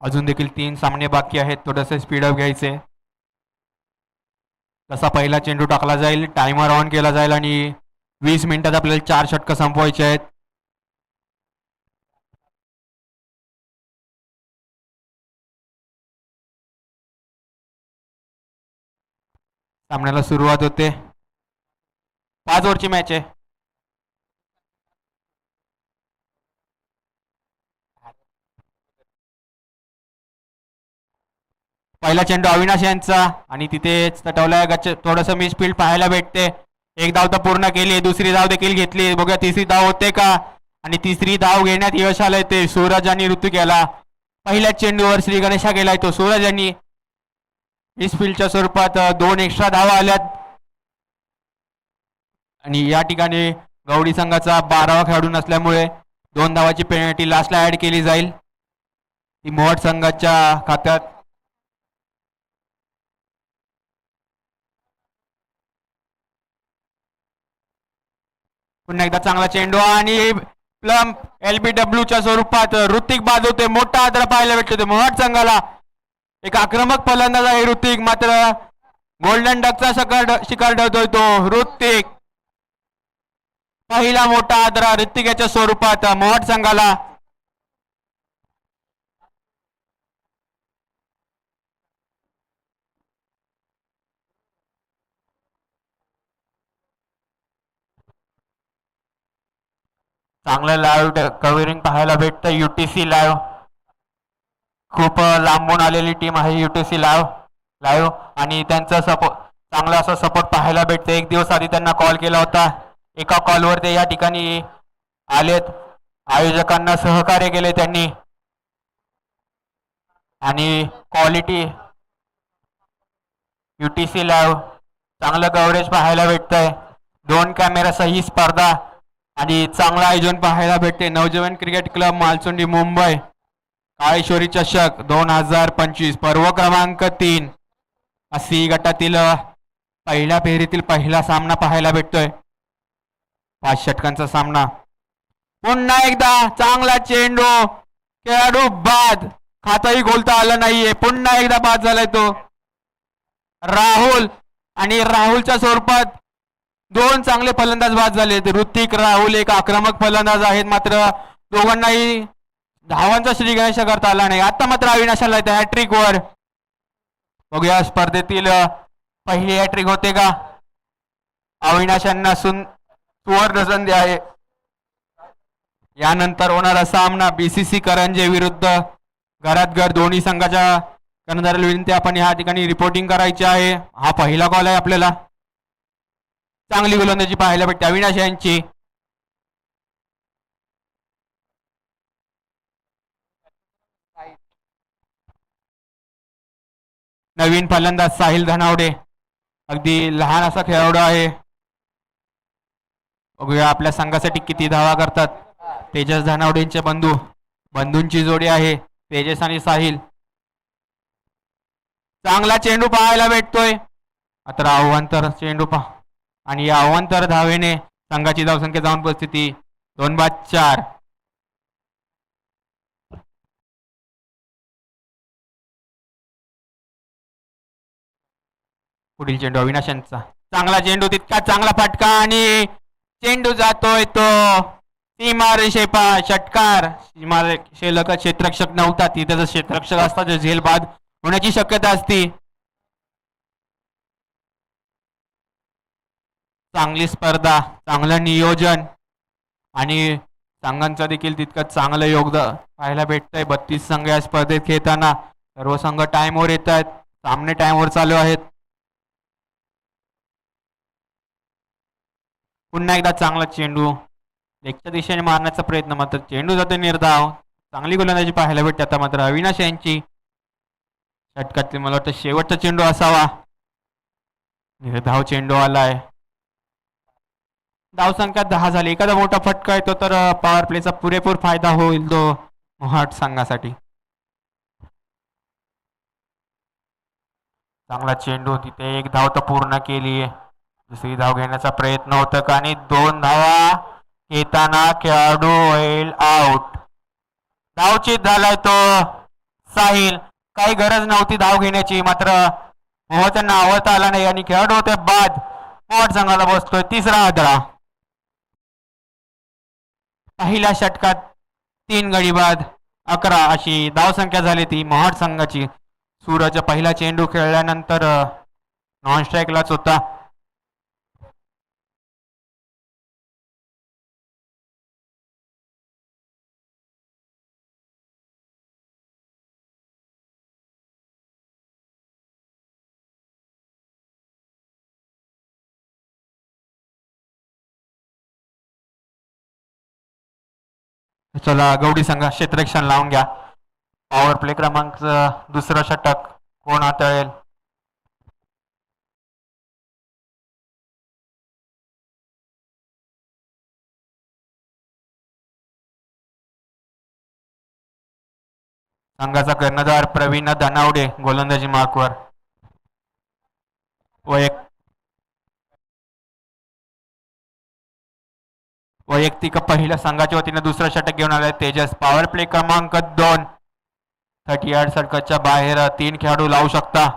अजून देखील 3 सामने बाकी आहेत. थोडंसं स्पीडअप घ्यायचे. तसा पहिला चेंडू टाकला जाईल, टायमर ऑन केला जाईल आणि 20 मिनिटात आपल्याला 4 षटकं संपवायचे आहेत. सामन्याला सुरुवात होते. 5 ओव्हरची मॅच आहे. पहिला चेंडू अविनाश यांचा आणि तिथेच तटवल्या थोडंसं मिसफील्ड पाहायला भेटते. एक धाव तर पूर्ण केली, दुसरी धाव देखील घेतली. बघूया तिसरी धाव होते का. आणि तिसरी धाव घेण्यात यश आलंय ते सूरज आणि ऋतू याला. पहिल्या चेंडूवर श्री गणेशा गेलाय तो सूरज यांनी. मिसफील्डच्या स्वरूपात 2 एक्स्ट्रा धावा आल्यात आणि या ठिकाणी गवडी संघाचा 12वा खेळाडू नसल्यामुळे 2 धावाची पेनल्टी लास्टला ऍड केली जाईल. ती मोहट संघाच्या खात्यात. पुन्हा एकदा चांगला चेंडू आणि प्लम LBW च्या स्वरूपात ऋतिक बाद होते. मोठा आदर पाहायला भेटतो मोहट संघाला. एक आक्रमक फलंदाज आहे ऋतिक, मात्र गोल्डन डकचा शिकार ठरतोय तो ऋतिक. पहिला मोठा आदरा ऋतिक याच्या स्वरूपात मोहट संघाला. चांगलं लाईव्ह कव्हरिंग पाहायला भेटतं UTC लाईव्ह. खूप लांबून आलेली टीम आहे UTC लाईव्ह आणि त्यांचा चांगला असा सपोर्ट पाहायला भेटतं. एक दिवस आधी त्यांना कॉल केला होता. एका कॉलवर ते या ठिकाणी आलेत. आयोजकांना सहकार्य केले त्यांनी आणि क्वालिटी UTC लाईव्ह चांगलं कव्हरेज पाहायला भेटतंय. 2 कॅमेरासह ही स्पर्धा आणि चांगलं आयोजन पाहायला भेटते. नवजीवन क्रिकेट क्लब मालचुंडी मुंबई काळेश्वरी चषक 2025 पर्व क्रमांक 3 सी गटातील पहिल्या फेरीतील पहिला सामना पाहायला भेटतोय. 5 षटकांचा सामना. पुन्हा एकदा चांगला चेंडू, खेळाडू बाद, खाताही खोलता आलं नाहीये. पुन्हा एकदा बाद झालाय तो राहुल आणि राहुलच्या स्वरूपात 2 चांगले फलंदाज बाद झालेत. ऋतिक राहुल एक आक्रमक फलंदाज आहेत, मात्र दोघांनाही धावांचा श्री गणेश करता आला नाही. आता मात्र अविनाशाला येते हॅट्रिक वर. बघूया स्पर्धेतील पहिली हॅट्रिक होते का. अविनाशांना सुवर्ण संधी आहे. यानंतर होणारा सामना BCC करंजे विरुद्ध घरात घर. दोन्ही संघाच्या कर्णधाराला विनंती आपण या ठिकाणी रिपोर्टिंग करायची आहे. हा पहिला कॉल आहे आपल्याला. चांगली गोलंदाजी पाहायला भेटते अविनाश यांची. नवीन फलंदाज साहिल धनावडे, अगदी लहान असा खेळाडू आहे. बघूया आपल्या संघासाठी किती धावा करतात. तेजस धनावडेंचे बंधूंची जोडी आहे तेजस आणि साहिल. चांगला चेंडू पाहायला भेटतोय. आता अवांतर चेंडू आणि या अवांतर धावेने संघाची धावसंख्या जाऊन परिस्थिती 2-4. पुढील चेंडू अविनाशांचा. चांगला चेंडू, तितका चांगला फटका आणि चेंडू जातोय तो सीमारेषेपा. षटकार. सीमारेषेलगत क्षेत्ररक्षक नव्हता, तिथे जर क्षेत्ररक्षक असता तर झेल बाद होण्याची शक्यता असती. चांगली स्पर्धा, चांगलं नियोजन आणि संघांचं देखील तितकंच चांगलं योगदान पाहायला भेटतंय. 32 संघ या स्पर्धेत खेळताना सर्व संघ टाइमवर येत आहेत. सामने टाइमवर चालू आहेत. पुन्हा एकदा चांगला चेंडू लेगच्या दिशेने मारण्याचा प्रयत्न, मात्र चेंडू जातो निर्धाव. चांगली गोलंदाजी पाहायला भेटते आता मात्र अविनाश यांची. षटकातील मला वाटतं शेवटचा चेंडू असावा. निर्धाव चेंडू आलाय. धावसंख्या 10 झाली. एखादा मोठा फटका येतो तर पॉवर प्लेचा पुरेपूर फायदा होईल तो मोहाट संघासाठी. चांगला चेंडू, तिथे 1 धाव तर पूर्ण केली. दुसरी धाव घेण्याचा प्रयत्न होता का आणि 2 धावा घेताना खेळाडू होईल आउट. धावचीत झालाय तो साहिल. काही गरज नव्हती धाव घेण्याची, मात्र मोहोळ त्यांना आवडता आला नाही आणि खेळाडू होते बाद. मोहोळ संघाला बसतोय तिसरा आदळा. पहिल्या षटकात 3 गडी बाद 11 अशी धावसंख्या झाली ती मोहोळ संघाची. सूरज पहिला चेंडू खेळल्यानंतर नॉन स्ट्राईकलाच होता. चला गौडी संघ क्षेत्ररक्षण लावून घ्या. पॉवर प्ले क्रमांक दुसरं षटक कोण हाताळेल? संघाचा कर्णधार प्रवीण धनावडे गोलंदाजी मार्कवर. वैयक्तिक पहिल्या संघाच्या वतीने दुसरं षटक घेऊन आले तेजस. पॉवर प्ले क्रमांक 2. 38 षटकाच्या बाहेर 3 खेळाडू लावू शकता.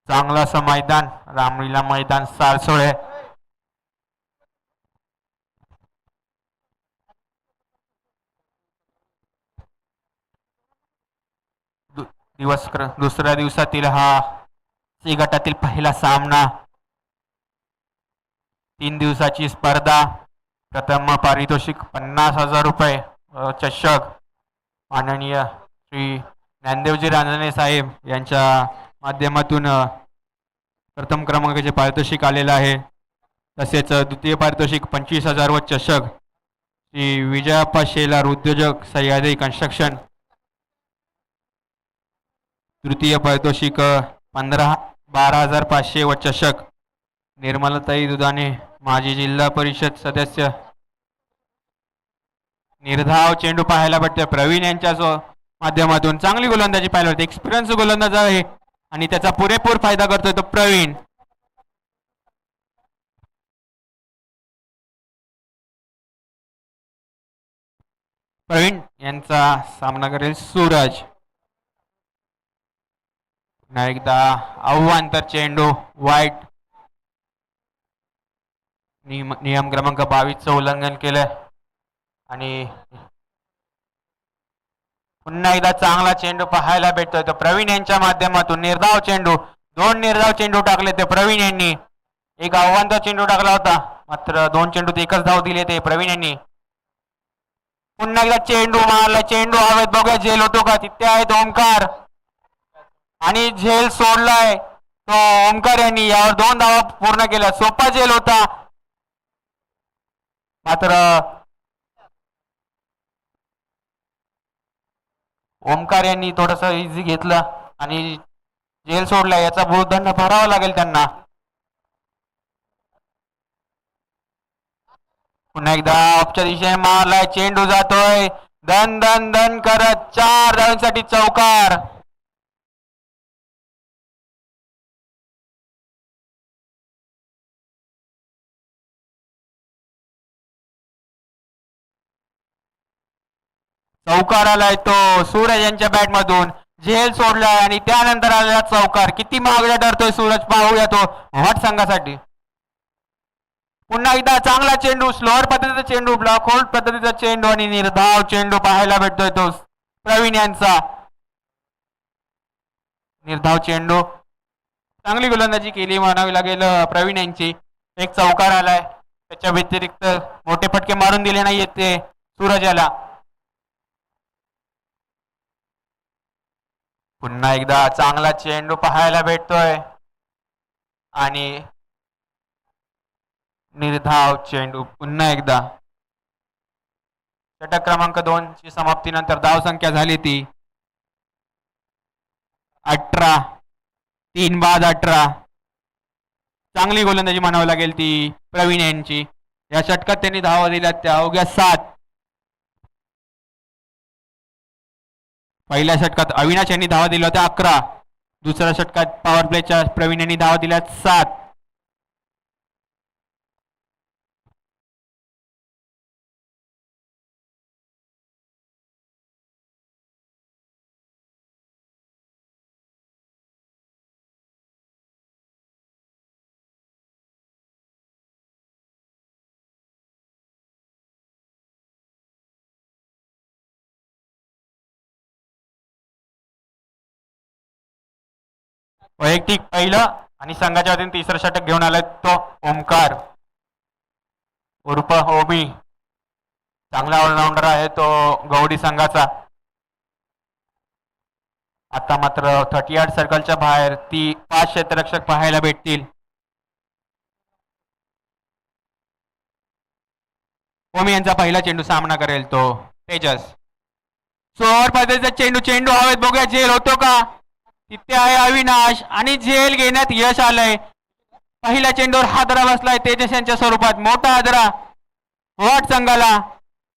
चांगलं असं मैदान, रामलीला मैदान सारसोळे. दुसऱ्या दिवसातील हा सी गटातील पहिला सामना. 3 दिवसाची स्पर्धा. प्रथम पारितोषिक 50,000 रुपये चषक माननीय श्री ज्ञानदेवजी रांजणे साहेब यांच्या माध्यमातून प्रथम क्रमांकाचे पारितोषिक आलेलं आहे. तसेच द्वितीय पारितोषिक 25,000 व चषक श्री विजयाप्पा शेलार उद्योजक सह्याद्री कन्स्ट्रक्शन. तृतीय पारितोषिक 12,500 व चषक निर्मलताई दुधाने माजी जिल्हा परिषद सदस्य. निर्धाव चेंडू पाहायला भेटते प्रवीण यांच्या माध्यमातून. चांगली गोलंदाजी पाहायला भेटते. एक्सपिरियन्स गोलंदाज आहे आणि त्याचा पुरेपूर फायदा करतोय तो प्रवीण. प्रवीण यांचा सामना करेल सूरज. पुन्हा एकदा आव्हांतर चेंडू वाईट. नियम क्रमांक 22 उल्लंघन केलंय आणि पुन्हा एकदा चांगला चेंडू पाहायला भेटतोय तो प्रवीण यांच्या माध्यमातून. निर्धाव चेंडू, 2 निर्धाव चेंडू टाकले ते प्रवीण यांनी. एक आव्हांतर चेंडू टाकला होता, मात्र 2 चेंडूत एकच धाव दिली ते प्रवीण यांनी. पुन्हा एकदा चेंडू मारला, चेंडू हवेत, बघूया झेल होतो का. तिथे आहेत ओमकार आणि झेल सोडलाय तो ओमकार यांनी. यावर 2 धावा पूर्ण केल्या. सोपा झेल होता, मात्र ओमकार यांनी थोडस इझी घेतलं आणि जेल सोडला. याचा भूदंड भरावा लागेल त्यांना. पुन्हा एकदा ऑफच्या दिशेने मारलाय, चेंडू जातोय धन धन धन करत. 4 धावांसाठी चौकार. चौकार आलाय तो सूरज यांच्या बॅट मधून. झेल सोडलाय आणि त्यानंतर आलेला चौकार. किती मागला ठरतोय सूरज, पाहूया तो हॉट संघासाठी. पुन्हा एकदा चांगला चेंडू, स्लोअर पद्धतीचा चेंडू, ब्लॉक होल्ड पद्धतीचा चेंडू आणि निर्धाव चेंडू पाहायला भेटतोय तो प्रवीण यांचा. निर्धाव चेंडू, चांगली गोलंदाजी केली म्हणावी लागेल प्रवीण यांची. एक चौकार आलाय, त्याच्या व्यतिरिक्त मोठे फटके मारून दिले नाहीयेत ते सूरज याला. पुन्हा एकदा चांगला चेंडू पाहायला भेटतोय आणि निर्धाव चेंडू. पुन्हा एकदा षटक क्रमांक 2 ची समाप्तीनंतर धाव संख्या झाली ती 18. 3 बाद 18. चांगली गोलंदाजी म्हणावी लागेल ती प्रवीण यांची. या षटकात त्यांनी धावा दिल्या त्या अवघ्या 7. पहिल्या षटकात अविनाश यांनी धावा दिल्या होत्या 11. दुसऱ्या षटकात पॉवर प्लेच्या प्रवीण यांनी धावा दिल्या 7. वैयक्तिक पहिलं आणि संघाच्या वतीने तिसरं षटक घेऊन आलाय तो ओमकार उर्फ ओमी. चांगला ऑलराऊंडर आहे तो गौडी संघाचा. आता मात्र 38 सर्कलच्या बाहेर ती 5 क्षेत्ररक्षक पाहायला भेटतील. ओमी यांचा पहिला चेंडू सामना करेल तो तेजस. सोवर पद्धतीचा चेंडू चेंडू हवेत बघूया झेल होतो का. तिथे आहे अविनाश आणि झेल घेण्यात यश आलंय. पहिल्या चेंडूवर हादरा बसलाय तेजस यांच्या स्वरूपात. मोठा हादरा मोहाट संघाला.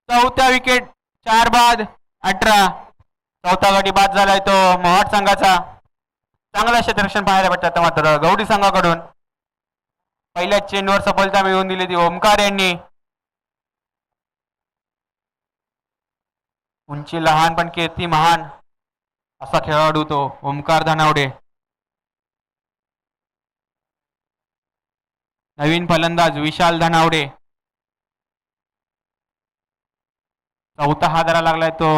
चौथा विकेट 4 बाद 18. चौथा गडी बाद झालाय तो मोहाट संघाचा. चांगला क्षेत्ररक्षण पाहायला भेटतात मात्र गौडी संघाकडून. पहिल्या चेंडूवर सफलता मिळवून दिली ती ओमकार यांनी. उंची लहान पण कीर्ती महान असा खेळाडू तो ओमकार धनावडे. नवीन फलंदाज विशाल धनावडे. चौथा हादरा लागलाय तो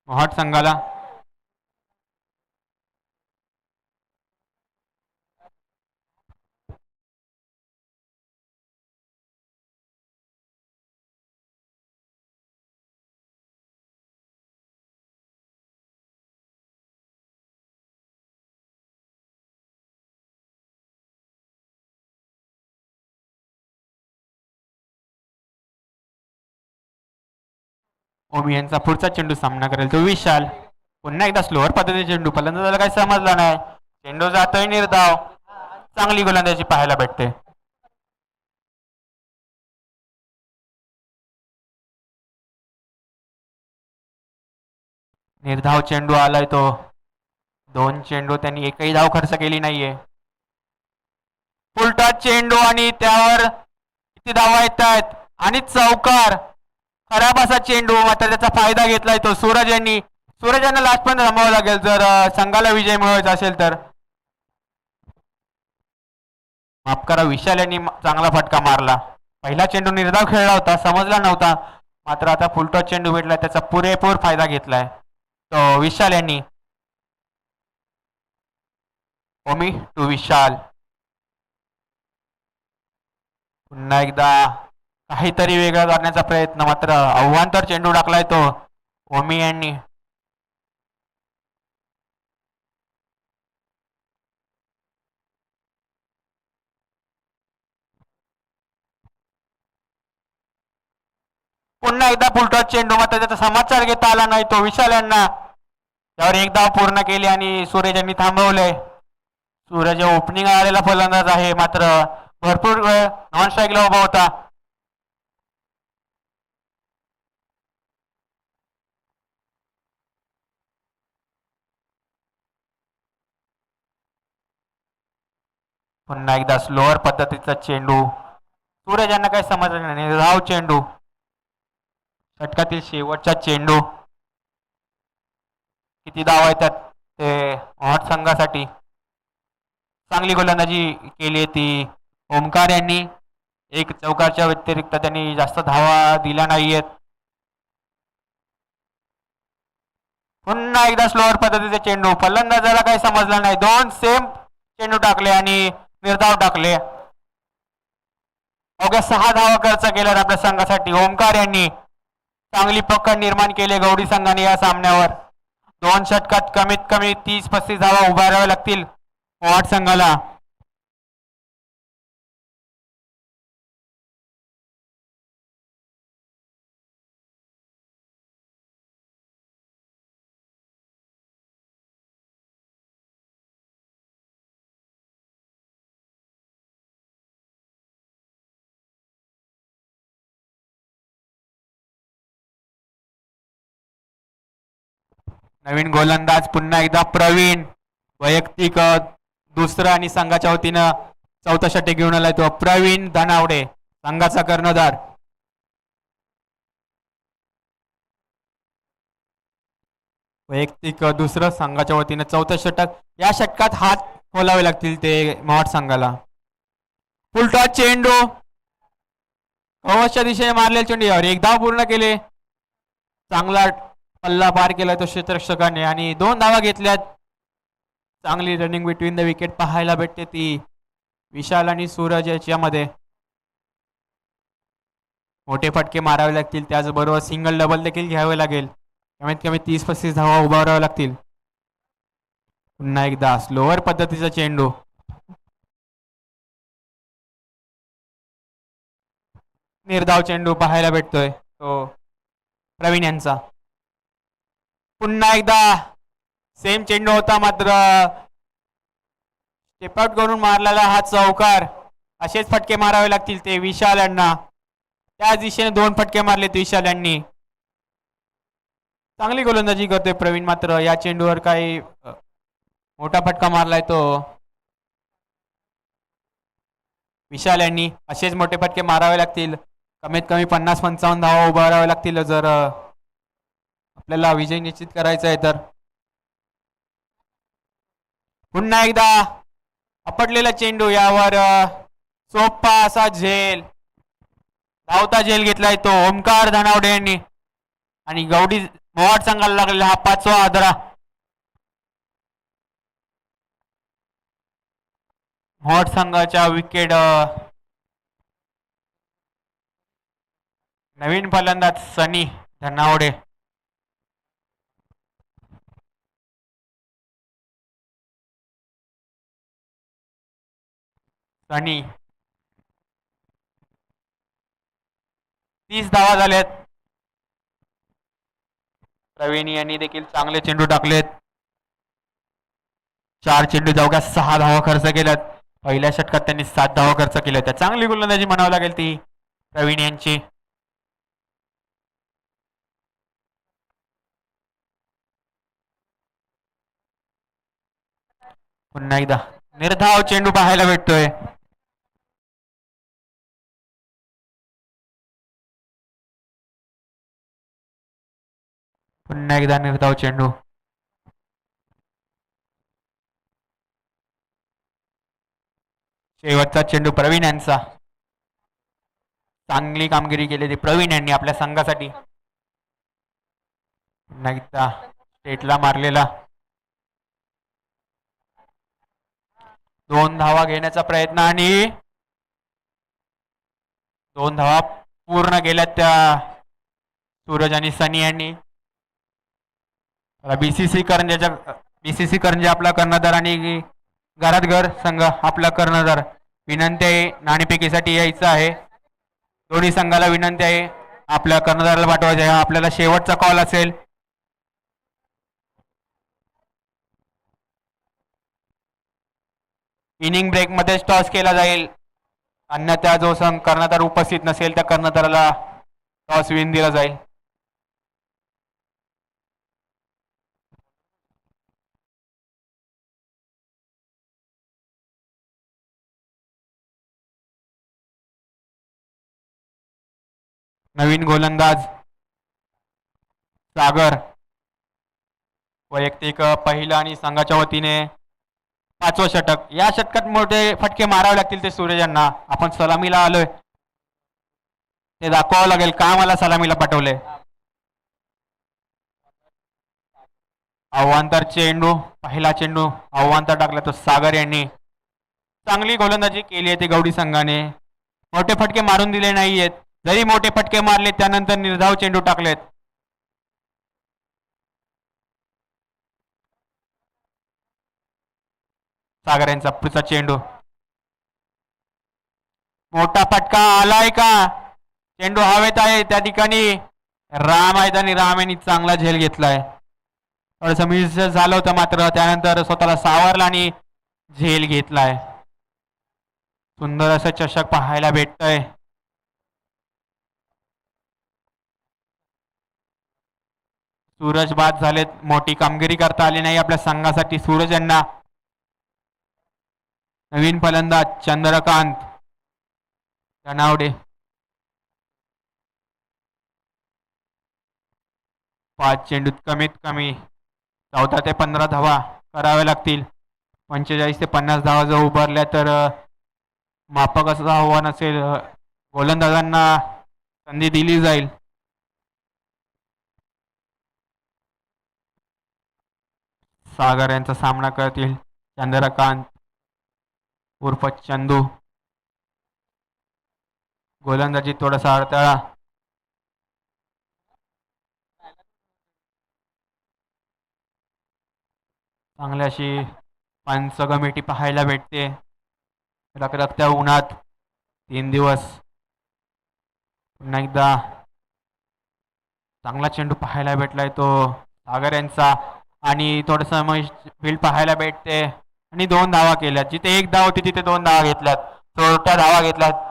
मोहाट संघाला. ओमी यांचा पुढचा चेंडू सामना करेल तो विशाल. पुन्हा एकदा स्लोअर पद्धतीने चेंडू. फलंदाजाला काही समजला नाही. चेंडू जातोय निर्धाव. चांगली गोलंदाजी पाहायला भेटते. निर्धाव चेंडू आलाय तो. 2 चेंडू त्यांनी एकही धाव खर्च केली नाहीये. उलटा चेंडू आणि त्यावर किती धावा येत आहेत आणि चौकार. खराब असा चेंडू मात्र त्याचा फायदा घेतलाय तो सूरज यांनी. सूरज यांना लास्ट पण थांबावं लागेल जर संघाला विजय मिळवायचा असेल तर. माफ करा विशाल यांनी चांगला फटका मारला. पहिला चेंडू निर्धाव खेळला होता समजला नव्हता मात्र आता फुलटॉस चेंडू भेटला त्याचा पुरेपूर फायदा घेतलाय तो विशाल यांनी. ओमी टू विशाल. पुन्हा एकदा काहीतरी वेगळं करण्याचा प्रयत्न मात्र अव्वांतर चेंडू टाकलाय तो ओमी यांनी. पुन्हा एकदा फुलटॉस चेंडू मात्र त्याचा समाचार घेता आला नाही तो विशाल यांना. त्यावर एक धाव पूर्ण केली आणि सूरज यांनी थांबवलंय. सूरज ओपनिंग आलेला फलंदाज आहे मात्र भरपूर वेळ नॉन स्ट्राईकला उभा होता. पुन्हा एकदा स्लोअर पद्धतीचा चेंडू. सूरज यांना काही समजलं नाही. निर्धाव चेंडू. षटकातील शेवटचा चेंडू. किती धावा येतात ते मोहाट संघासाठी. चांगली गोलंदाजी केली ती ओमकार यांनी. एक चौकारच्या व्यतिरिक्त त्यांनी जास्त धावा दिल्या नाहीयेत. पुन्हा एकदा स्लोअर पद्धतीचे चेंडू. फलंदाजाला काही समजलं नाही. 2 सेम चेंडू टाकले आणि निर्धाव टाकले. अवघ्या 6 धावा खर्च केल्या आपल्या संघासाठी ओमकार यांनी. चांगली पकड निर्माण केली गौडी संघाने या सामन्यावर. 2 षटकात कमीत कमी 30-35 धावा उभाराव्या लागतील मोहाट संघाला. नवीन गोलंदाज पुन्हा एकदा प्रवीण. वैयक्तिक दुसरं आणि संघाच्या वतीनं चौथा षटक घेऊन आलाय तो प्रवीण धनावडे संघाचा कर्णधार. वैयक्तिक दुसरं संघाच्या वतीनं चौथा षटक. या षटकात हात खोलावे लागतील ते मोहाट संघाला. फुलटॉस चेंडू. कवचच्या दिशेने मारलेले चेंडू यावर एक धाव पूर्ण केले. चांगला पल्ला पार केलाय तो क्षेत्ररक्षकाने आणि 2 धावा घेतल्यात. चांगली रनिंग बिटवीन द विकेट पाहायला भेटते ती विशाल आणि सूरज याच्यामध्ये. मोठे फटके मारावे लागतील, त्याचबरोबर सिंगल डबल देखील घ्यावे लागेल. कमीत कमी 30-35 धावा उभाराव्या लागतील. पुन्हा एकदा स्लोअर पद्धतीचा चेंडू. निर्धाव चेंडू पाहायला भेटतोय तो प्रवीण यांचा. पुन्हा एकदा सेम चेंडू होता, मात्र स्टेपआउट करून मारलेला हा चौकार. असेच फटके मारावे लागतील ते विशाल यांना. त्याच दिशेने 2 फटके मारलेत विशाल यांनी. चांगली गोलंदाजी करतोय प्रवीण, मात्र या चेंडूवर काही मोठा फटका मारलाय तो विशाल यांनी. असेच मोठे फटके मारावे लागतील. कमीत कमी 50-55 धावा उभारावे लागतील जर आपल्याला विजय निश्चित करायचा आहे तर. पुन्हा एकदा आपटलेला चेंडू, यावर सोपा असा झेल, धावता झेल घेतलाय तो ओमकार धनावडे यांनी. आणि गौडी मोहाट संघाला लागलेला हा 5वा आदरा. मोहाट संघाच्या विकेट नवीन फलंदाज सनी धनावडे. सनी 30 धावा झाल्यात. प्रवीण यांनी देखील चांगले चेंडू टाकलेत. 4 चेंडू धावगा 6 धावा खर्च केल्यात. पहिल्या षटकात त्यांनी 7 धावा खर्च केल्या होत्या. चांगली गोलंदाजी म्हणावी लागेल ती प्रवीण यांची. पुन्हा एकदा निर्धाव चेंडू पाहायला भेटतोय. पुन्हा एकदा निर्धाव चेंडू. शेवटचा चेंडू प्रवीण यांचा. चांगली कामगिरी केली ती प्रवीण यांनी आपल्या संघासाठी. पुन्हा एकदा स्टेटला मारलेला. 2 धावा घेण्याचा प्रयत्न आणि 2 धावा पूर्ण केल्यात त्या सूरज आणि सनी यांनी. बीसीसी करंजे आपला कर्णधार आणि घरात घर संघ आपला कर्णधार. विनंती आहे नाणेफेकीसाठी यायचं आहे. दोन्ही संघाला विनंती आहे आपल्या कर्णधाराला पाठवायचं आहे. आपल्याला शेवटचा कॉल असेल. इनिंग ब्रेक मध्येच टॉस केला जाईल. अन्यथा जो संघ कर्णधार उपस्थित नसेल त्या कर्णधाराला टॉस विन दिला जाईल. नवीन गोलंदाज सागर. वैयक्तिक पहिला आणि संघाच्या वतीने 5वं षटक. या षटकात मोठे फटके मारावे लागतील ते सूरज यांना. आपण सलामीला आलोय ते दाखवावं लागेल का मला सलामीला पाठवले. आव्हांतर चेंडू, पहिला चेंडू आव्हांतर टाकला तो सागर यांनी. चांगली गोलंदाजी केली आहे ते गौडी संघाने. मोठे फटके मारून दिले नाहीयेत. जरी मोठे फटके मारले त्यानंतर निर्धाव चेंडू टाकलेत. सागर यांचा पुढचा चेंडू. मोठा फटका आलाय का? चेंडू हवेत आहे त्या ठिकाणी राम आहेत आणि राम यांनी चांगला झेल घेतलाय. थोडंसं मिस झालं होतं, मात्र त्यानंतर स्वतःला सावरला आणि झेल घेतलाय. सुंदर असं चषक पाहायला भेटतंय. सूरज बाद झालेत. मोठी कामगिरी करता आली नाही आपल्या संघासाठी सूरज यांना. नवीन फलंदाज चंद्रकांत धनावडे. 5 चेंडूत कमीत कमी 14 ते 15 धावा कराव्या लागतील. 45 ते 50 धावा जर उभारल्या तर माफक असं आव्हान असेल. गोलंदाजांना संधी दिली जाईल. सागर यांचा सामना करतील चंद्रकांत उर्फ चंदू. गोलंदाजी थोडासा अडथळा. चांगली अशी पंचगमिटी पाहायला भेटते रखरखत्या उन्हात 3 दिवस. पुन्हा एकदा चांगला चेंडू पाहायला भेटलाय तो सागर यांचा. आणि थोडस फील्ड पाहायला भेटते आणि 2 धावा केल्यात. जिथे 1 धाव होती तिथे 2 धावा घेतल्यात. छोट्या धावा घेतल्यात.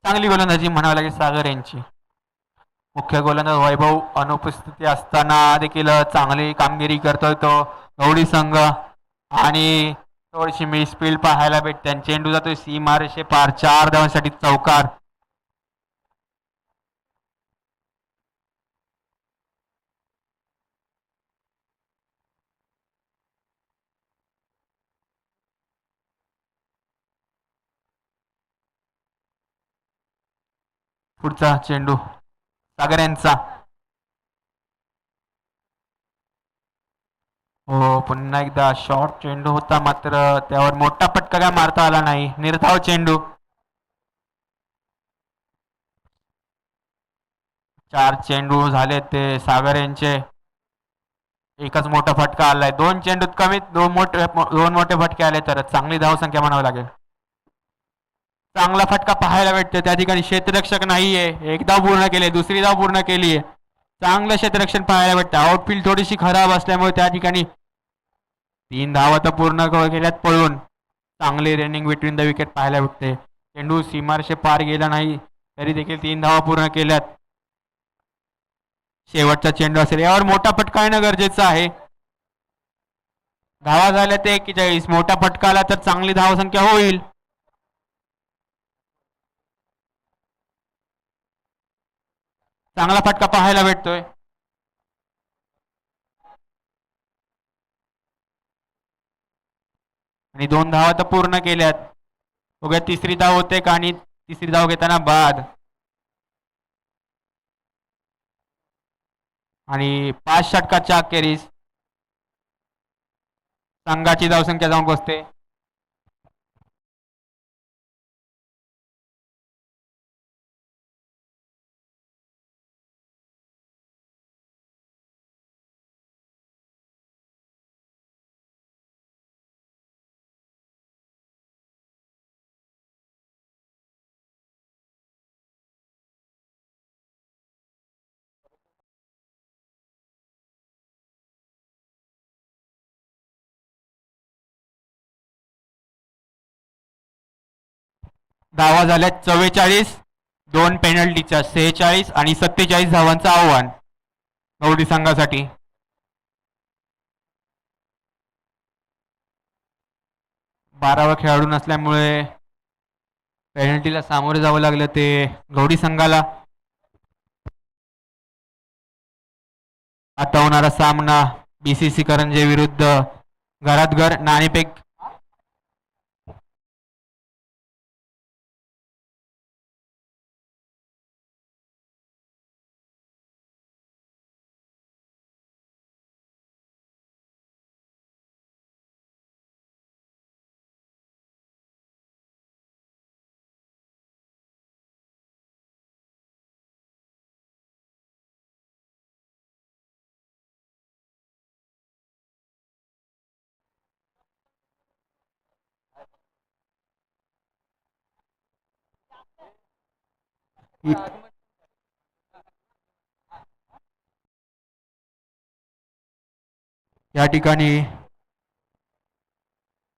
चांगली गोलंदाजी म्हणावी लागेल सागर यांची. मुख्य गोलंदाज वैभव अनुपस्थिती असताना देखील चांगली कामगिरी करतोय तो गवडी संघ. आणि थोडीशी मिसफील्ड पाहायला भेटते. चेंडू जातोय सीमारेषे पार. 4 धावांसाठी चौकार. पुढचा चेंडू सागर यांचा. हो पुन्हा एकदा शॉर्ट चेंडू होता मात्र त्यावर मोठा फटका काय मारता आला नाही. निर्धाव चेंडू. 4 चेंडू झाले ते सागर यांचे. एकच मोठा फटका आलाय. 2 चेंडूत कमीत 2 मोठे फटके आले तर चांगली धावसंख्या म्हणावी लागेल. चांगला फटका पाहायला भेटतो त्या ठिकाणी. क्षेत्ररक्षक नाहीये. 1 धाव पूर्ण केली. 2री धाव पूर्ण केली आहे. चांगलं क्षेत्ररक्षण पाहायला भेटतं. आउटफील्ड थोडीशी खराब असल्यामुळे त्या ठिकाणी 3 धावा तर पूर्ण केल्यात पळून. चांगली रनिंग बिटवीन द विकेट पाहायला भेटते. चेंडू सीमारेषे पार गेला नाही तरी देखील 3 धावा पूर्ण केल्यात. शेवटचा चेंडू असेल. यावर मोठा फटका येणं गरजेचं आहे. धावा झाल्या ते 41. मोठा फटका आला तर चांगली धावसंख्या होईल. चांगला फटका पाहायला भेटतोय. आणि 2 धावा तर पूर्ण केल्यात. बघूया 3री धाव होते का. आणि 3री धाव घेताना बाद. आणि 5 षटकाच्या अखेरीस संघाची धावसंख्या जाऊन बसते धावा झाल्या 44. 2 पेनल्टीच्या 46 आणि 47 धावांचं आव्हान गवडी संघासाठी. 12वा खेळाडू नसल्यामुळे पेनल्टीला सामोरे जावं लागलं ते गवडी संघाला. आता होणारा सामना BCC करंजे विरुद्ध घरात घर नाणेफेक या ठिकाणी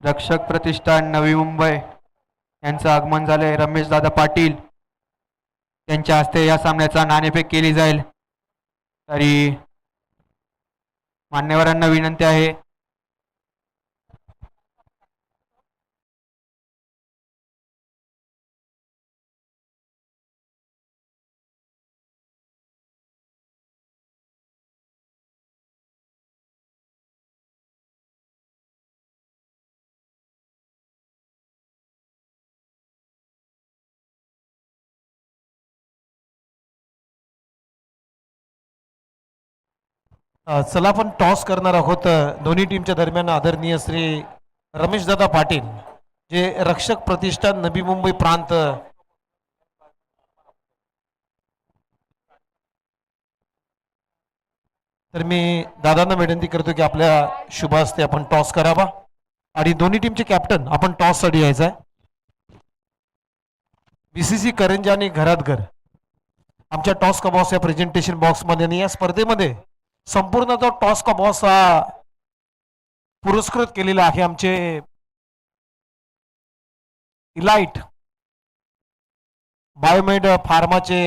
रक्षक प्रतिष्ठान नवी मुंबई यांचं आगमन झालंय. रमेश दादा पाटील त्यांच्या हस्ते या सामन्याचा नाणेफेक केली जाईल. तरी मान्यवरांना विनंती आहे चला आपण टॉस करणार आहोत दोन्ही टीमच्या दरम्यान. आदरणीय श्री रमेशदादा पाटील जे रक्षक प्रतिष्ठान नवी मुंबई प्रांत तर मी दादांना विनंती करतो की आपल्या शुभ हस्ते आपण टॉस करावा आणि दोन्ही टीमचे कॅप्टन आपण टॉस साठी यायचं आहे. बीसीसी करंजा आणि घरात घर आमच्या टॉस का बॉस या प्रेझेंटेशन बॉक्समध्ये आणि या स्पर्धेमध्ये संपूर्ण तो टॉस का बॉस हा पुरस्कृत केलेला आहे आमचे इलाइट बायोमेड फार्माचे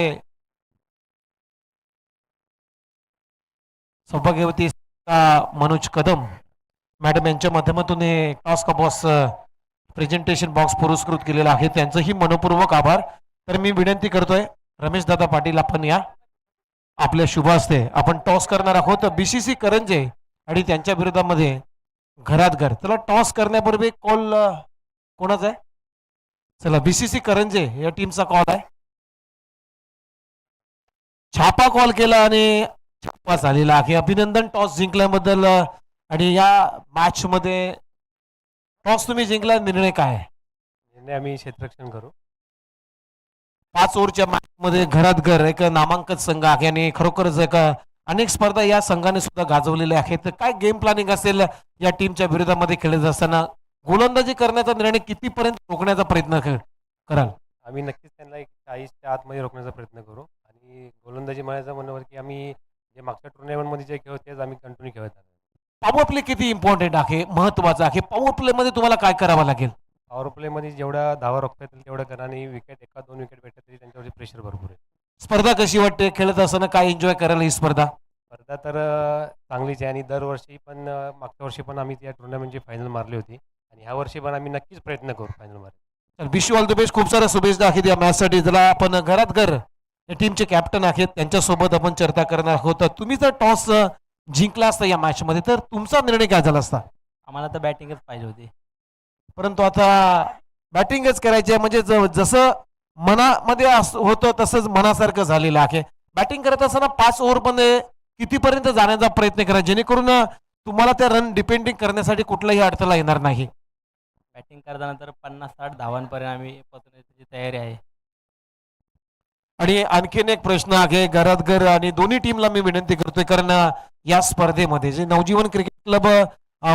सौभाग्यवती मनोज कदम मॅडम यांच्या माध्यमातून हे टॉस का बॉस प्रेझेंटेशन बॉक्स पुरस्कृत केलेला आहे. त्यांचंही मनपूर्वक आभार. तर मी विनंती करतोय रमेश दादा पाटील आपण या आपल्या शुभ हस्ते आपण टॉस करणार आहोत बीसीसी करंजे आणि त्यांच्या विरोधामध्ये घरात घर. चला टॉस करण्यापूर्वी कॉल कोणाचा आहे? चला बीसीसी करंजे या टीमचा कॉल आहे. छापा कॉल केला आणि छापा झालेला आहे. अभिनंदन टॉस जिंकल्याबद्दल. आणि या मॅच मध्ये टॉस तुम्ही जिंकला, निर्णय काय आहे? निर्णय आम्ही क्षेत्ररक्षण करू. 5 ओव्हरच्या मॅच मध्ये घरात घर एक नामांकित संघ आहे आणि खरोखरच एक अनेक स्पर्धा या संघाने सुद्धा गाजवलेल्या आहेत. तर काय गेम प्लॅनिंग असेल या टीमच्या विरोधामध्ये खेळत असताना? गोलंदाजी करण्याचा निर्णय कितीपर्यंत रोखण्याचा प्रयत्न कराल? आम्ही नक्कीच त्यांना एक 40च्या आतमध्ये रोखण्याचा प्रयत्न करू. आणि गोलंदाजी म्हणायचं म्हणण्यावर की आम्ही जे मागच्या टुर्नामेंटमध्ये जे खेळ तेच आम्ही कंटिन्यू खेळत आलो. पॉवर प्ले किती इम्पॉर्टंट आहे, महत्वाचा आहे? पॉवर प्ले मध्ये तुम्हाला काय करावं लागेल? पॉवर प्लेमध्ये जेवढ्या धावा रोखता येतील तेवढं करा आणि विकेट 1-2 विकेट भेटत तरी त्यांच्यावरती प्रेशर भरपूर आहे. स्पर्धा कशी वाटते? खेळत असताना काय एन्जॉय करायला ही स्पर्धा? स्पर्धा तर चांगलीच आहे आणि दरवर्षी पण मागच्या वर्षी पण आम्ही त्या टुर्नामेंटची फायनल मारली होती आणि ह्या वर्षी पण आम्ही नक्कीच प्रयत्न करू फायनल मारायचा. तर wish you all the best. खूप साऱ्या शुभेच्छा आहेत या मॅचसाठी. जरा आपण घरात घर या टीमचे कॅप्टन आहेत त्यांच्यासोबत आपण चर्चा करणार आहोत. तुम्ही जर टॉस जिंकला असता या मॅच मध्ये तर तुमचा निर्णय काय झाला असता? आम्हाला तर बॅटिंगच पाहिजे होती, परंतु आता बॅटिंगच करायची आहे म्हणजे जसं मनामध्ये होतं तसंच मनासारखं झालेलं आहे. बॅटिंग करत असताना 5 ओव्हर मध्ये कितीपर्यंत जाण्याचा प्रयत्न करा जेणेकरून तुम्हाला त्या रन डिपेंडिंग करण्यासाठी कुठलाही अडथळा येणार नाही. बॅटिंग करताना तर 50-60 धावांपर्यंत आम्ही पोहोचण्याची तयारी आहे. आणि आणखीन एक प्रश्न आहे घरात घर आणि दोन्ही टीमला मी विनंती करतोय कारण या स्पर्धेमध्ये जे नवजीवन क्रिकेट क्लब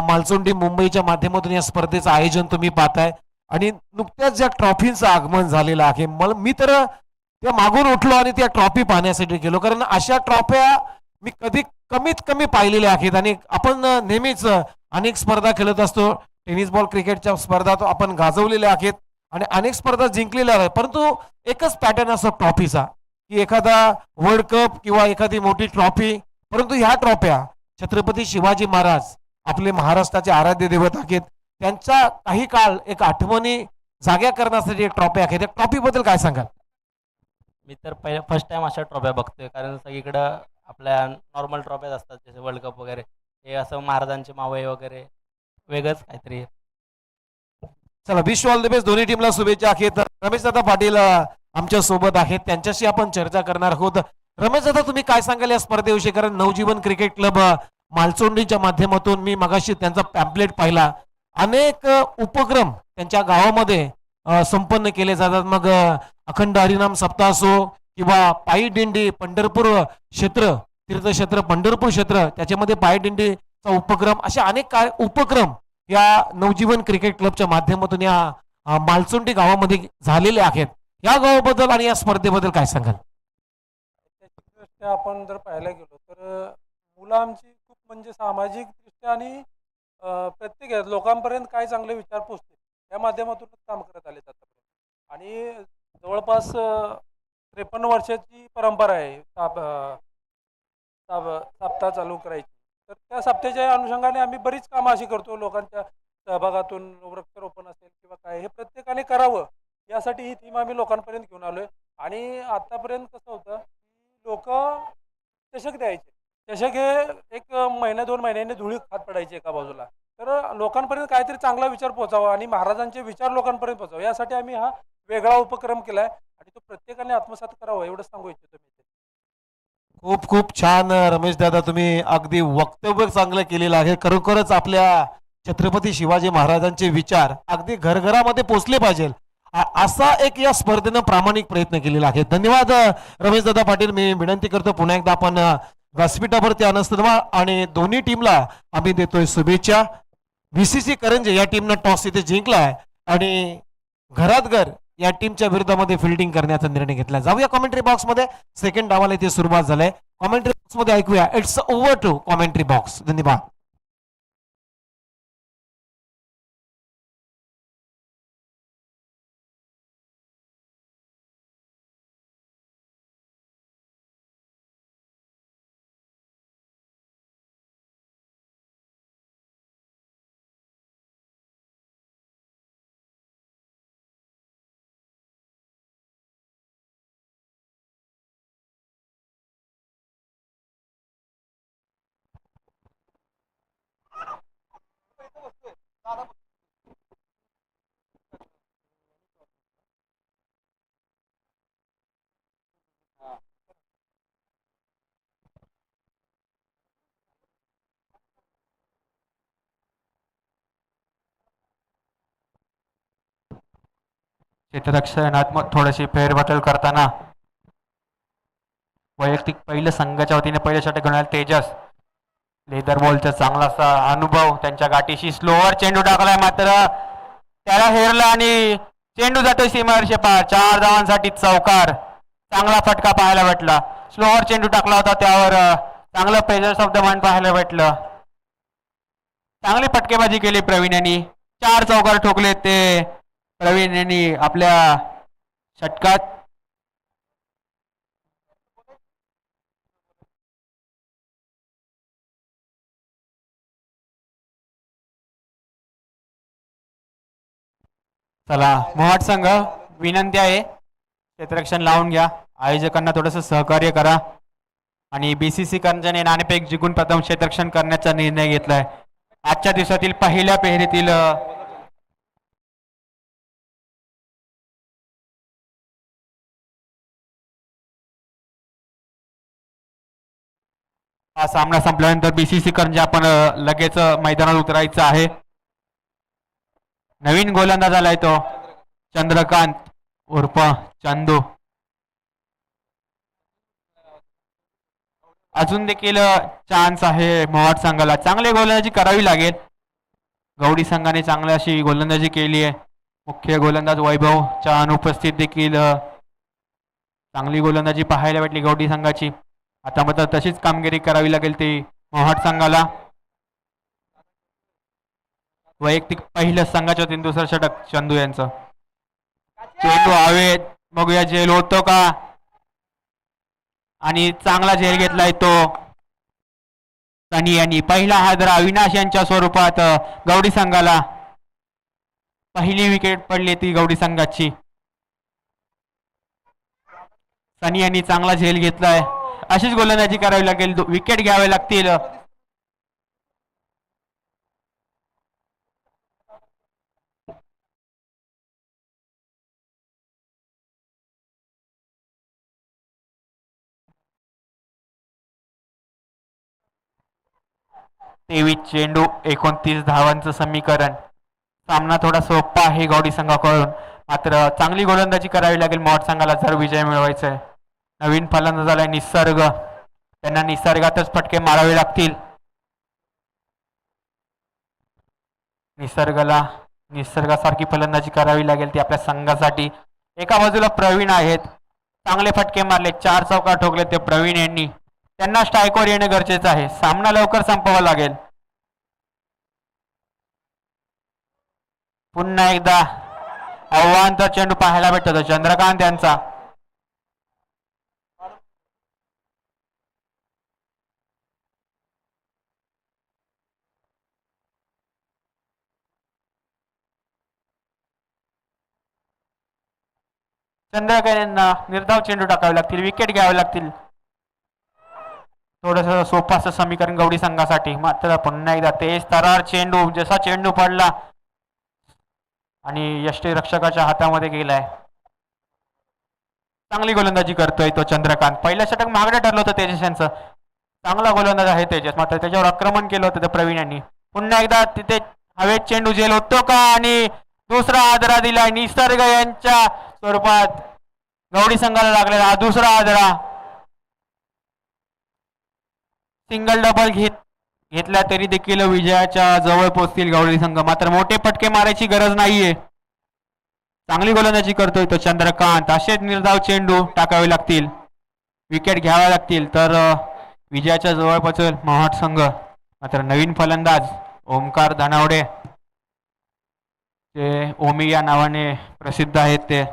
मालसोंडी मुंबईच्या माध्यमातून या स्पर्धेचं आयोजन तुम्ही पाहताय आणि नुकत्याच ज्या ट्रॉफींचं आगमन झालेलं आहे मी तर त्या मागून उठलो आणि त्या ट्रॉफी पाहण्यासाठी गेलो कारण अशा ट्रॉफ्या मी कधी कमीत कमी पाहिलेल्या आहेत. आणि आपण नेहमीच अनेक स्पर्धा खेळत असतो. टेनिस बॉल क्रिकेटच्या स्पर्धा तो आपण गाजवलेल्या आहेत आणि अनेक स्पर्धा जिंकलेल्या आहेत. परंतु एकच पॅटर्न असतो ट्रॉफीचा की एखादा वर्ल्ड कप किंवा एखादी मोठी ट्रॉफी. परंतु ह्या ट्रॉफ्या छत्रपती शिवाजी महाराज आपले महाराष्ट्राचे आराध्य दैवत आहेत त्यांचा काही काळ एक आठवणी जाग्या करण्यासाठी एक ट्रॉफी आहे. त्या ट्रॉफी बद्दल काय सांगाल? मी तर फर्स्ट टाइम अशा ट्रॉफ्या बघतोय कारण सगळीकडं आपल्या नॉर्मल ट्रॉफ्याच असतात जसे वर्ल्ड कप वगैरे. हे असं महाराजांचे मावळे वगैरे वेगळंच काहीतरी. चला विश ऑल द बेस्ट. दोन्ही टीमला शुभेच्छा आहेत. रमेश दादा पाटील आमच्या सोबत आहेत त्यांच्याशी आपण चर्चा करणार आहोत. रमेश दादा तुम्ही काय सांगाल या स्पर्धेविषयी? कारण नवजीवन क्रिकेट क्लब मालचोंडीच्या माध्यमातून मी मगाशी त्यांचा पॅम्पलेट पाहिला. अनेक उपक्रम त्यांच्या गावामध्ये संपन्न केले जातात. मग अखंड हरिनाम सप्ताह असो किंवा पायी दिंडी पंढरपूर क्षेत्र तीर्थक्षेत्र पंढरपूर क्षेत्र त्याच्यामध्ये पायी दिंडीचा उपक्रम असे अनेक उपक्रम या नवजीवन क्रिकेट क्लबच्या माध्यमातून या मालचोंडी गावामध्ये झालेले आहेत. या गावाबद्दल आणि या स्पर्धेबद्दल काय सांगाल? दृष्ट्या आपण जर पाहायला गेलो तर मुलं आमची खूप म्हणजे सामाजिक दृष्ट्या आणि प्रत्येक लोकांपर्यंत काय चांगले विचार पोचते या माध्यमातूनच काम करत आले जातात. आणि जवळपास 53 वर्षाची परंपरा आहे सप्ताह चालू करायची. तर त्या सप्त्याच्या अनुषंगाने आम्ही बरीच कामं अशी करतो लोकांच्या सहभागातून. वृक्षारोपण असेल किंवा काय हे प्रत्येकाने करावं यासाठी ही थीम आम्ही लोकांपर्यंत घेऊन आलोय. आणि आतापर्यंत कसं होतं की लोक चषक द्यायचे. चषक हे 1 महिना 2 महिन्याने धुळी खात पडायची एका बाजूला. तर लोकांपर्यंत काहीतरी चांगला विचार पोहोचावा आणि महाराजांचे विचार लोकांपर्यंत पोहोचावा यासाठी आम्ही हा वेगळा उपक्रम केलाय आणि तो प्रत्येकाने आत्मसात करावा एवढंच सांगू इच्छितो मी. खूप खूप छान रमेश दादा, तुम्ही अगदी वक्तव्य चांगलं केलेलं आहे. खरोखरच आपल्या छत्रपती शिवाजी महाराजांचे विचार अगदी घरघरामध्ये पोचले पाहिजे, असा एक या स्पर्धेनं प्रामाणिक प्रयत्न केलेला आहे. धन्यवाद रमेश दादा पाटील. मी विनंती करतो पुन्हा एकदा आपण व्यासपीठावरती आणा आणि दोन्ही टीमला आम्ही देतोय शुभेच्छा. बीसीसी करंजे या टीमनं टॉस इथे जिंकलाय आणि घरात घर या टीमच्या विरोधामध्ये फिल्डिंग करण्याचा निर्णय घेतला. जाऊया कॉमेंट्री बॉक्स मध्ये. सेकंड डावाला इथे सुरुवात झालाय. कॉमेंट्री बॉक्स मध्ये ऐकूया. It's over to commentary box. धन्यवाद. क्षेत्ररक्षणात मग थोडीशी फेरबदल करताना वैयक्तिक पहिलं संघाच्या वतीने पहिल्या षटक घेऊन आले तेजस. लेदर बॉलचा चांगलासा अनुभव, त्यांच्या गाठीशी स्लोअर चेंडू टाकलाय, मात्र त्याला हेरला आणि चेंडू जातोय सीमारेषे पार. 4 धावांसाठी चौकार. चांगला फटका पाहायला भेटला. स्लोअर चेंडू टाकला होता, त्यावर चांगलं प्रेझर्स ऑफ द माइंड पाहायला भेटलं. चांगली फटकेबाजी केली प्रवीण यांनी. 4 चौकार ठोकले ते प्रवीण यांनी आपल्या षटकात. चला मोहाट संघ, विनंती आहे क्षेत्ररक्षण लावून घ्या. आयोजकांना थोडंसं सहकार्य करा. आणि बीसीसी करंजाने नाणेफेक जिंकून प्रथम क्षेत्ररक्षण करण्याचा निर्णय घेतलाय. आजच्या दिवसातील पहिल्या पेहरीतील हा सामना संपल्यानंतर बीसीसी करंजा आपण लगेच मैदानात उतरायचं आहे. नवीन गोलंदाज आलाय तो चंद्रकांत उर्फ चंदू. अजून देखील चान्स आहे मोहाट संघाला. चांगली गोलंदाजी करावी लागेल. गौडी संघाने चांगली अशी गोलंदाजी केली आहे. मुख्य गोलंदाज वैभवच्या अनुपस्थित देखील चांगली गोलंदाजी पाहायला भेटली गौडी संघाची. आता मात्र तशीच कामगिरी करावी लागेल ती मोहाट संघाला. वैयक्तिक पहिल्या संघाच्या वतीने दुसरं षटक चंदू यांचं. चेंडू हवेत, बघूया झेल होतो का. आणि चांगला झेल घेतलाय तो सनी यांनी. पहिला हादरा अविनाश यांच्या स्वरूपात गौडी संघाला. पहिली विकेट पडली ती गौडी संघाची. सनी यांनी चांगला झेल घेतलाय. अशीच गोलंदाजी करावी लागेल. विकेट घ्यावे लागतील. तेवीस चेंडू 29 धावांचं समीकरण. सामना थोडा सोपा आहे गौडी संघाकडून, मात्र चांगली गोलंदाजी करावी लागेल मोहाट संघाला जर विजय मिळवायचा आहे. नवीन फलंदाज आलाय निसर्ग. त्यांना निसर्गातच फटके मारावे लागतील. निसर्गासारखी फलंदाजी करावी लागेल ती आपल्या संघासाठी. एका बाजूला प्रवीण आहेत, चांगले फटके मारले, 4 चौकार ठोकले ते प्रवीण यांनी. त्यांना स्ट्राईकवर येणं गरजेचं आहे. सामना लवकर संपवावा लागेल. पुन्हा एकदा आव्हानचा चेंडू पाहायला भेटतो चंद्रकांत यांचा. चंद्रकांत यांना निर्धाव चेंडू टाकावे लागतील, विकेट घ्यावे लागतील. थोडस सोपं असं समीकरण गौडी संघासाठी. मात्र पुन्हा एकदा तेज तरार चेंडू, जसा चेंडू पडला आणि यष्टीरक्षकाच्या हातामध्ये गेलाय. चांगली गोलंदाजी करतोय तो चंद्रकांत. पहिलं षटक महागडं ठरलं होतं तेजस यांचं. चांगला गोलंदाज आहे तेजस, मात्र त्याच्यावर आक्रमण केलं होतं त्या प्रवीण यांनी. पुन्हा एकदा तिथे हवेत चेंडू झेल होतो का आणि दुसरा आदरा दिलाय निसर्ग यांच्या स्वरूपात. गवडी संघाला लागलेला हा दुसरा आदरा. सिंगल डबल घेतला तरी देखील विजयाच्या जवळ पोहोचतील गवडी संघ. मात्र मोठे फटके मारायची गरज नाहीये. चांगली गोलंदाजी करतोय तो चंद्रकांत. असेच निर्धाव चेंडू टाकावे लागतील, विकेट घ्याव्या लागतील तर विजयाच्या जवळ पोहोचेल महाट संघ. मात्र नवीन फलंदाज ओमकार धनावडे, ते ओमी या नावाने प्रसिद्ध आहेत, ते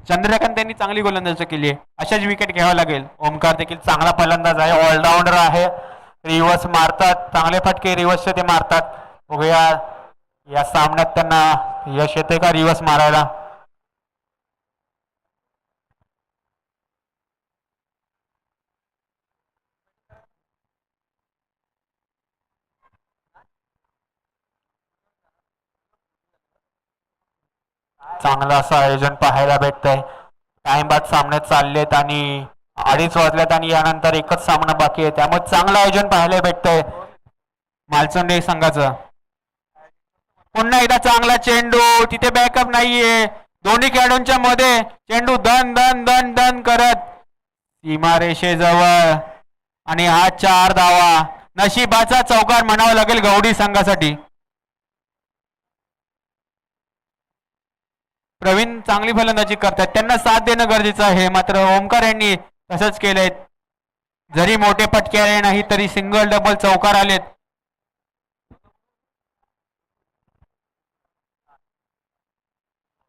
चंद्रकांत यांनी चांगली गोलंदाजी केली आहे. अशाच विकेट घ्यावं लागेल. ओमकार देखील चांगला फलंदाज आहे, ऑलराऊंडर आहे. रिव्हर्स मारतात, चांगले फटके रिव्हर्सचे ते मारतात. बघूया या सामन्यात त्यांना यश येते का रिव्हर्स मारायला. चांगलं असं आयोजन पाहायला भेटतंय. टाइम बाद सामने चाललेत आणि 2:30 वाजलेत आणि यानंतर एकच सामना बाकी आहे, त्यामुळे चांगलं आयोजन पाहायला भेटतंय मालचोंडे संघाचं. पुन्हा एकदा चांगला चेंडू, तिथे बॅकअप नाहीये. दोन्ही खेळाडूंच्या मध्ये चेंडू दन दन दन दन करत सीमारेषेजवळ आणि हा 4 धावा. नशिबाचा चौकार म्हणावा लागेल गवडी संघासाठी. प्रवीण चांगली फलंदाजी करतात, त्यांना साथ देणं गरजेचं आहे. मात्र ओमकार यांनी तसंच केलंय. जरी मोठे फटके आले नाही तरी सिंगल डबल चौकार आलेत.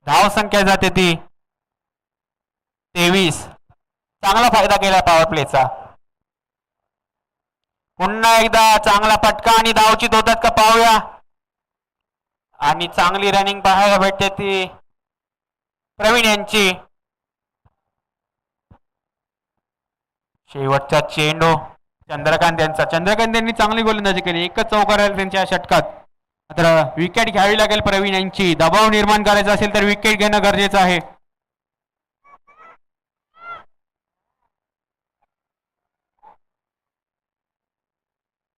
धाव संख्या जाते ती 23. चांगला फायदा केला पॉवर प्लेचा. पुन्हा एकदा चांगला फटका आणि धावचित होतात का पाहूया. आणि चांगली रनिंग पाहायला भेटते ती प्रवीण यांची. शेवटचा चेंडू चंद्रकांत यांचा. चंद्रकांत यांनी चांगली गोलंदाजी केली, एकच चौकार आला त्यांच्या षटकात. मात्र विकेट घ्यावी लागेल प्रवीण यांची. दबाव निर्माण करायचा असेल तर विकेट घेणं गरजेचं आहे.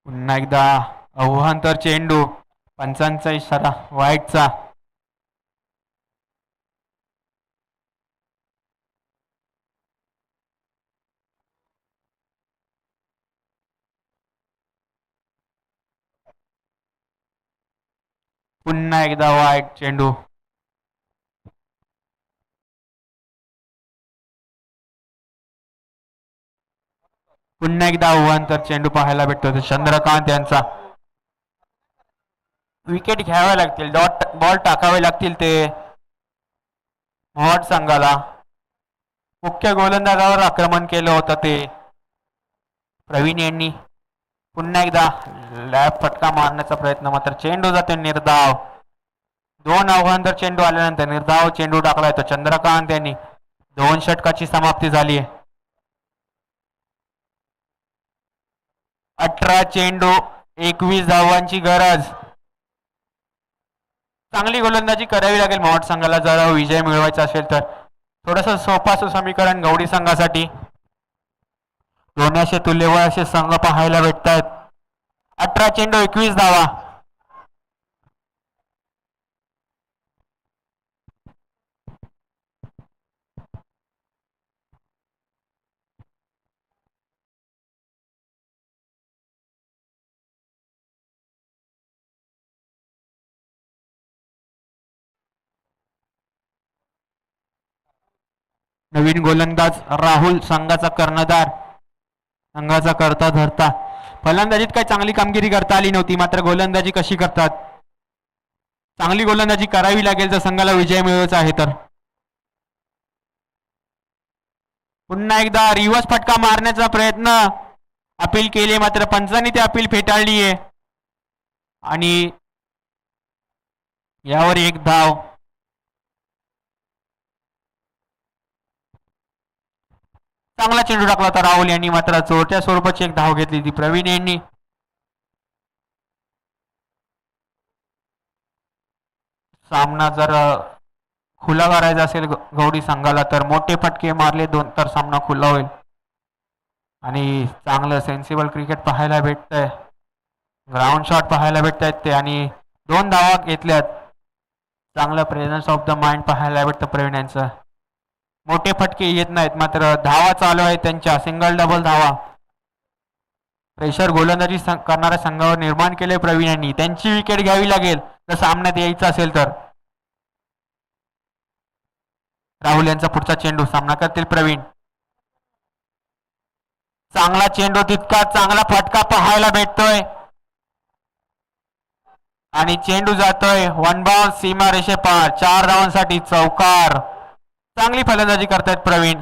पुन्हा एकदा आव्हांतर चेंडू, पंचांचा इशारा वाईटचा. पुन्हा एकदा वाईट चेंडू. पुन्हा एकदा आव्हांतर चेंडू पाहायला भेटतो चंद्रकांत यांचा. विकेट घ्यावे लागतील, बॉल टाकावे लागतील ते मोहट संघाला. मुख्य गोलंदाजावर आक्रमण केलं होतं ते प्रवीण यांनी. पुन्हा एकदा लॅब फटका मारण्याचा प्रयत्न, मात्र चेंडू जाते निर्धाव. 2 आव्हांतर चेंडू आल्यानंतर निर्धाव चेंडू टाकलाय तो चंद्रकांत यांनी. 2 षटकाची समाप्ती झाली आहे. 18 चेंडू 21 धावांची गरज. चांगली गोलंदाजी करावी लागेल मोहट संघाला जर विजय मिळवायचा असेल तर. थोडस सोपाचं समीकरण गवडी संघासाठी. दोन्ही असे तुल्यबळ असे संघ पाहायला भेटतात. 18 चेंडू 21 धावा. नवीन गोलंदाज राहुल संघाचा कर्णधार, संघाचा करता धरता. फलंदाजीत काही चांगली कामगिरी करता आली नव्हती, मात्र गोलंदाजी कशी करतात. चांगली गोलंदाजी करावी लागेल जर संघाला विजय मिळवायचा आहे तर. पुन्हा एकदा रिव्हर्स फटका मारण्याचा प्रयत्न अपील केली, मात्र पंचांनी ती अपील फेटाळली आहे आणि यावर एक धाव. चांगला चेंडू टाकला होता राहुल यांनी, मात्र चोरट्या स्वरूपाची एक धाव घेतली ती प्रवीण यांनी. सामना जर खुला करायचा असेल गौडी संघाला तर मोठे फटके मारले दोन तर सामना खुला होईल. आणि चांगलं सेन्सिबल क्रिकेट पाहायला भेटतंय, ग्राउंड शॉट पाहायला भेटत आहेत ते आणि 2 धावा घेतल्यात. चांगलं प्रेझन्स ऑफ द माइंड पाहायला भेटतं प्रवीण यांचं. मोठे फटके येत नाहीत, मात्र धावा चालू आहेत त्यांच्या, सिंगल डबल धावा. प्रेशर गोलंदाजी करणाऱ्या संघावर निर्माण केले प्रवीण यांनी. त्यांची विकेट घ्यावी लागेल जर सामन्यात यायचं असेल तर. राहुल यांचा पुढचा चेंडू, सामना करतील प्रवीण. चांगला चेंडू, तितका चांगला फटका पाहायला भेटतोय आणि चेंडू जातोय 1 बाउंस सीमा रेषे पार. 4 धावांसाठी चौकार. चांगली फलंदाजी करतायत प्रवीण.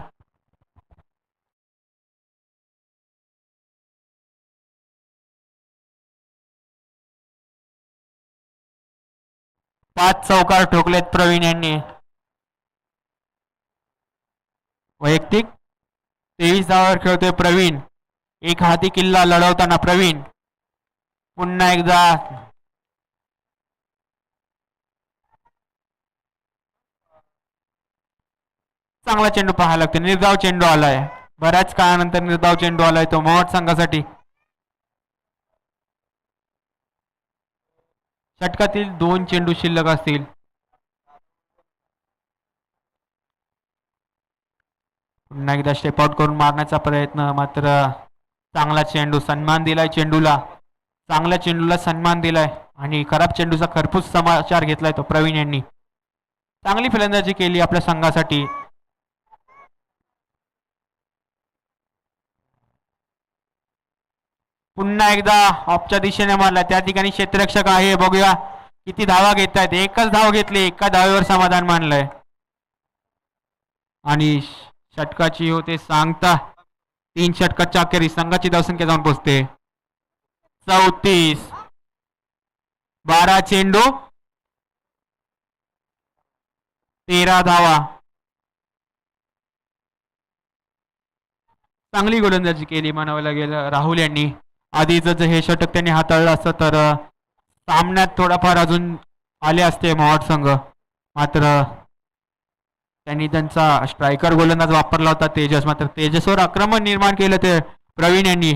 पाच चौकार ठोकलेत प्रवीण यांनी. वैयक्तिक 23 धावावर खेळतोय प्रवीण. एक हाती किल्ला लढवताना प्रवीण पुन्हा एकदा चांगला चेंडू पाहायला लागतो. निर्धाव चेंडू आलाय, बऱ्याच काळानंतर निर्धाव चेंडू आलाय तो मोहट संघासाठी. षटकातील 2 चेंडू शिल्लक असतील. पुन्हा एकदा स्टेप आउट करून मारण्याचा प्रयत्न, मात्र चांगला चेंडू, सन्मान दिलाय चेंडूला. चांगल्या चेंडूला सन्मान दिलाय आणि खराब चेंडूचा खरपूस समाचार घेतलाय तो प्रवीण यांनी. चांगली फलंदाजी केली आपल्या संघासाठी. पुन्हा एकदा ऑफच्या दिशेने मारला, त्या ठिकाणी क्षेत्ररक्षक आहे. बघूया किती धावा घेत आहेत. एकच धाव घेतली, एका धावेवर समाधान मानलंय आणि षटकाची होते सांगता 3 षटकाच्या अखेरीस संघाची धावसंख्या जाऊन पोहोचते 34. 12 चेंडू 13 धावा. चांगली गोलंदाजी केली म्हणावं लागेल राहुल यांनी. आधीच जर हे षटक त्यांनी हाताळलं असतं तर सामन्यात थोडाफार अजून आले असते मोहट संघ. मात्र त्यांनी त्यांचा स्ट्रायकर गोलंदाज वापरला होता तेजस, मात्र तेजसवर आक्रमण निर्माण केलं ते प्रवीण यांनी.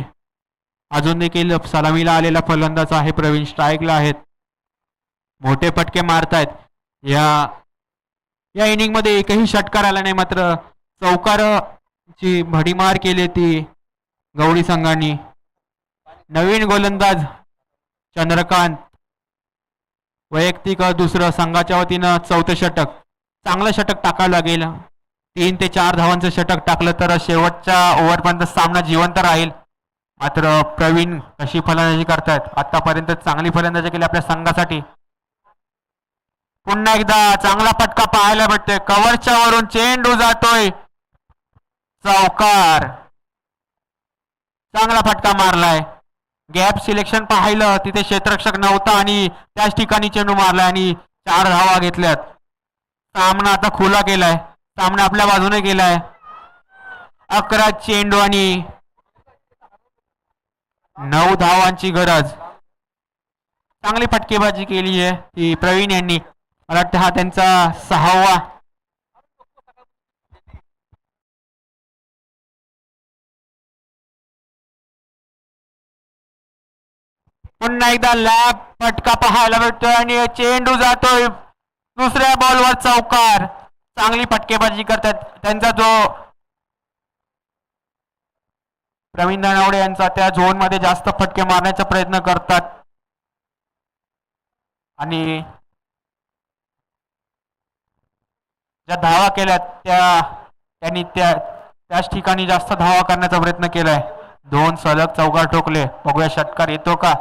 अजून देखील सलामीला आलेला फलंदाज आहे प्रवीण, स्ट्राईकला आहेत. मोठे फटके मारतायत. या इनिंग मध्ये एकही षटकार आला नाही, मात्र चौकाराची भडीमार केली ती गवळी संघांनी. नवीन गोलंदाज चंद्रकांत, वैयक्तिक दुसरं, संघाच्या वतीनं 4थं षटक. चांगलं षटक टाकावं लागेल. 3 ते 4 धावांचं षटक टाकलं तर शेवटच्या ओव्हरपर्यंत सामना जिवंत राहील. मात्र प्रवीण कशी फलंदाजी करतायत, आतापर्यंत चांगली फलंदाजी केली आपल्या संघासाठी. पुन्हा एकदा चांगला फटका पाहायला भेटतोय. कव्हरच्या वरून चेंडू जातोय, चौकार. चांगला फटका मारलाय. गॅप सिलेक्शन पाहिलं, तिथे क्षेत्ररक्षक नव्हता आणि त्याच ठिकाणी चेंडू मारलाय आणि 4 धावा घेतल्यात. सामना आता खुला केलाय, सामना आपल्या बाजूने केलाय. 11 चेंडू आणि 9 धावांची गरज. चांगली फटकेबाजी केली आहे ती प्रवीण यांनी. मला वाटतं हा त्यांचा 6वा पुन्हा एकदा लॅग फटका पाहायला भेटतोय आणि चेंडू जातोय दुसऱ्या बॉलवर, चौकार. चांगली फटकेबाजी करतात. त्यांचा जो प्रवीण दानावडे यांचा त्या झोन मध्ये जास्त फटके मारण्याचा प्रयत्न करतात आणि ज्या धावा केल्यात त्यांनी त्याच ठिकाणी जास्त धावा करण्याचा प्रयत्न केलाय. 2 सलग चौकार ठोकले. बघूया षटकार येतो का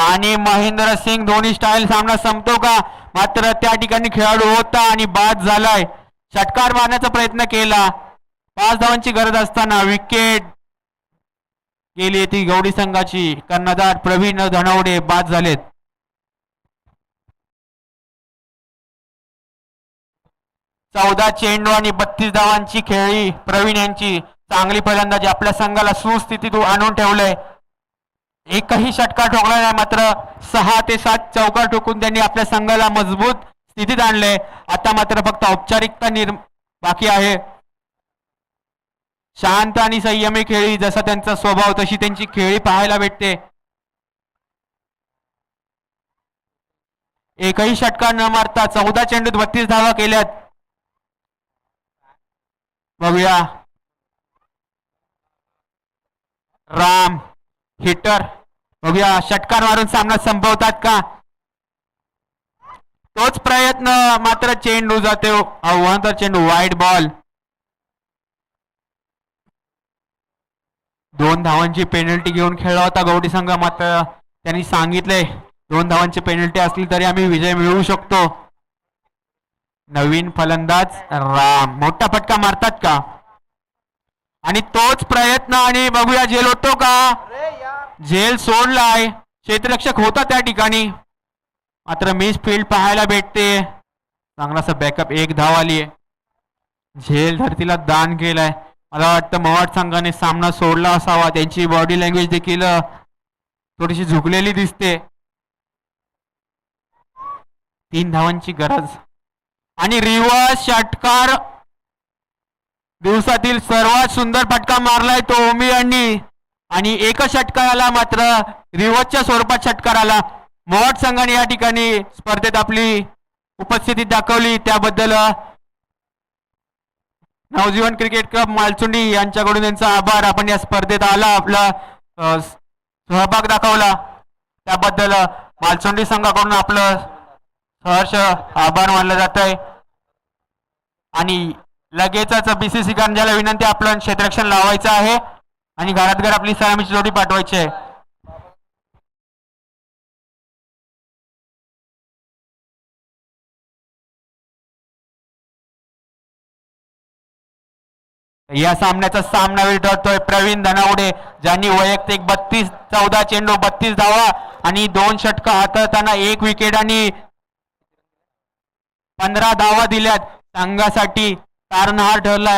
आणि महेंद्र सिंग धोनी स्टाईल सामना संपतो का. मात्र त्या ठिकाणी खेळाडू होता आणि बाद झालाय. षटकार मारण्याचा प्रयत्न केला. 5 धावांची गरज असताना विकेट केली ती गौडी संघाची. कर्णधार प्रवीण धनवडे बाद झालेत. चौदा चेंडू आणि 32 धावांची खेळी प्रवीण यांची. चांगली फलंदाजी, आपल्या संघाला सुस्थितीत आणून ठेवलंय. एकही षटकार ठोकला नाही, मात्र 6 ते 7 चौकार ठोकून त्यांनी आपल्या संघाला मजबूत स्थितीत आणले. आता मात्र फक्त औपचारिकता बाकी आहे. शांत आणि संयमी खेळी, जसा त्यांचा स्वभाव तशी त्यांची खेळी पाहायला भेटते. एकही षटकार न मारता 14 चेंडूत 32 धावा केल्यात. बघूया राम हिटर, बघूया षटकार मारून सामना संपवतात का. तोच प्रयत्न, मात्र चेंडू जाते अवंतर चेंडू, वाईड बॉल. 2 धावांची पेनल्टी घेऊन खेळला होता गौडी संघ, मात्र त्यांनी सांगितले 2 धावांची पेनल्टी असली तरी आम्ही विजय मिळवू शकतो. नवीन फलंदाज राम मोठा फटका मारतात का, आणि तोच प्रयत्न, आणि बघूया झेल होतो का. झेल सोडलाय, क्षेत्ररक्षक होता त्या ठिकाणी, मात्र मिस फील्ड पाहायला भेटते. चांगलासा बॅकअप, 1 धाव आली. झेल धरतीला दान केलाय. मला वाटतं मवाड संघाने सामना सोडला असावा. त्यांची बॉडी लँग्वेज देखील थोडीशी झुकलेली दिसते. 3 धावांची गरज, आणि रिव्हर्स षटकार. दिवसातील सर्वात सुंदर फटका मारलाय तो ओमी यांनी, आणि एकच षटकार आला, मात्र रिव्हर्सच्या स्वरूपात षटकार आला. मवाड संघाने या ठिकाणी स्पर्धेत आपली उपस्थिती दाखवली, त्याबद्दल नवजीवन क्रिकेट क्लब मालचुंडी यांच्याकडून त्यांचा आभार. आपण या स्पर्धेत आला, आपला सहभाग दाखवला, त्याबद्दल मालचुंडी संघाकडून आपलं सहर्ष आभार मानलं जात आहे. आणि लगेचच BCC कारंजाला विनंती, आपलं क्षेत्ररक्षण लावायचं आहे आणि घरात घर आपली सलामीची जोडी पाठवायची आहे. या सामन्याचा सामनावीर ठरतोय प्रवीण धनावडे, ज्यांनी वैयक्तिक 14 चेंडू 32 धावा आणि 2 षटकार हाताळताना 1 विकेट आणि 15 धावा दिल्यात. संघासाठी तारणहार ठरला.